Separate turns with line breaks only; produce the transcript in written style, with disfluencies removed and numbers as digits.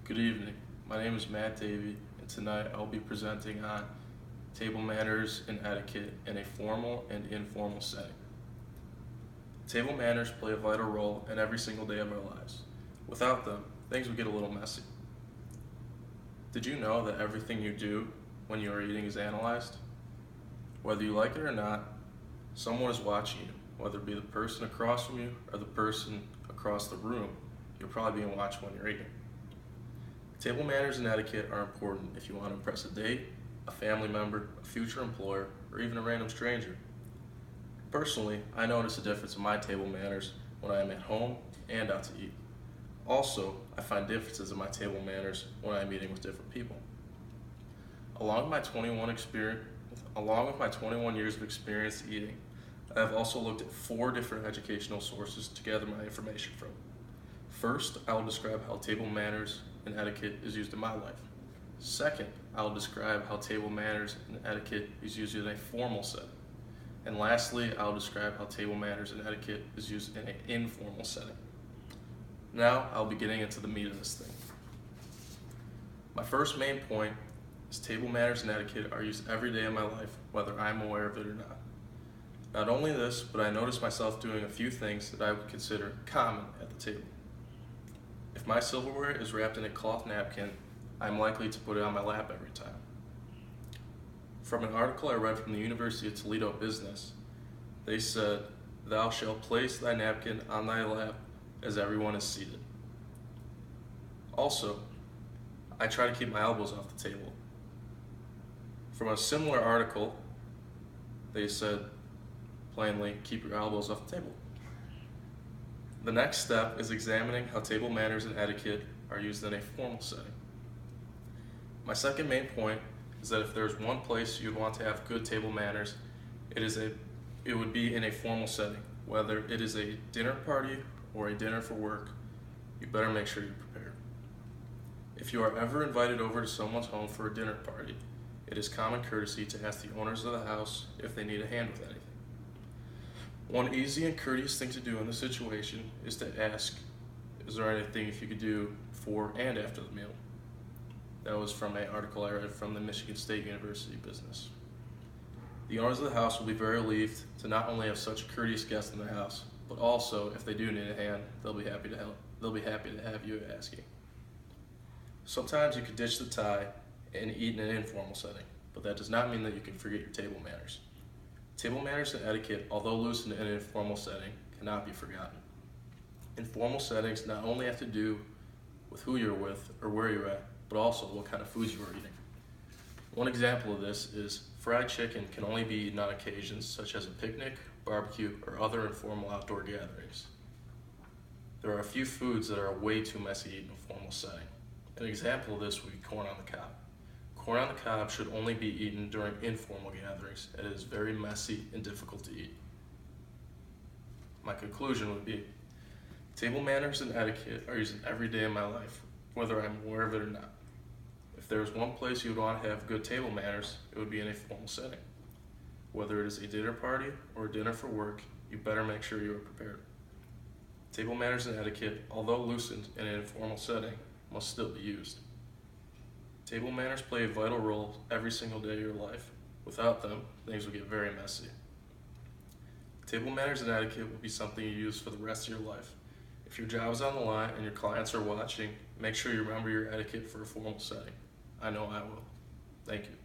Good evening. My name is Matt Davey, and tonight I'll be presenting on table manners and etiquette in a formal and informal setting. Table manners play a vital role in every single day of our lives. Without them, things would get a little messy. Did you know that everything you do when you are eating is analyzed? Whether you like it or not, someone is watching you, whether it be the person across from you or the person across the room. You're probably being watched when you're eating. Table manners and etiquette are important if you want to impress a date, a family member, a future employer, or even a random stranger. Personally, I notice a difference in my table manners when I am at home and out to eat. Also, I find differences in my table manners when I am eating with different people. Along with my 21 years of experience eating, I have also looked at 4 different educational sources to gather my information from. First, I will describe how table manners and etiquette is used in my life. Second, I will describe how table manners and etiquette is used in a formal setting. And lastly, I will describe how table manners and etiquette is used in an informal setting. Now, I'll be getting into the meat of this thing. My first main point is table manners and etiquette are used every day in my life, whether I'm aware of it or not. Not only this, but I notice myself doing a few things that I would consider common at the table. If my silverware is wrapped in a cloth napkin, I'm likely to put it on my lap every time. From an article I read from the University of Toledo Business, they said, "Thou shalt place thy napkin on thy lap as everyone is seated." Also, I try to keep my elbows off the table. From a similar article, they said, plainly, keep your elbows off the table. The next step is examining how table manners and etiquette are used in a formal setting. My second main point is that if there's one place you'd want to have good table manners, it would be in a formal setting. Whether it is a dinner party or a dinner for work, you better make sure you're prepared. If you are ever invited over to someone's home for a dinner party, it is common courtesy to ask the owners of the house if they need a hand with anything. One easy and courteous thing to do in this situation is to ask, is there anything if you could do before and after the meal? That was from an article I read from the Michigan State University Business. The owners of the house will be very relieved to not only have such a courteous guest in their house, but also if they do need a hand, they'll be happy to help. They'll be happy to have you asking. Sometimes you could ditch the tie and eat in an informal setting, but that does not mean that you can forget your table manners. Table manners and etiquette, although loosened in an informal setting, cannot be forgotten. Informal settings not only have to do with who you're with or where you're at, but also what kind of foods you are eating. One example of this is fried chicken can only be eaten on occasions such as a picnic, barbecue, or other informal outdoor gatherings. There are a few foods that are way too messy to eat in a formal setting. An example of this would be corn on the cob. Corn on the cob should only be eaten during informal gatherings, and it is very messy and difficult to eat. My conclusion would be, table manners and etiquette are used every day in my life, whether I'm aware of it or not. If there is one place you would want to have good table manners, it would be in a formal setting. Whether it is a dinner party or a dinner for work, you better make sure you are prepared. Table manners and etiquette, although loosened in an informal setting, must still be used. Table manners play a vital role every single day of your life. Without them, things will get very messy. Table manners and etiquette will be something you use for the rest of your life. If your job is on the line and your clients are watching, make sure you remember your etiquette for a formal setting. I know I will. Thank you.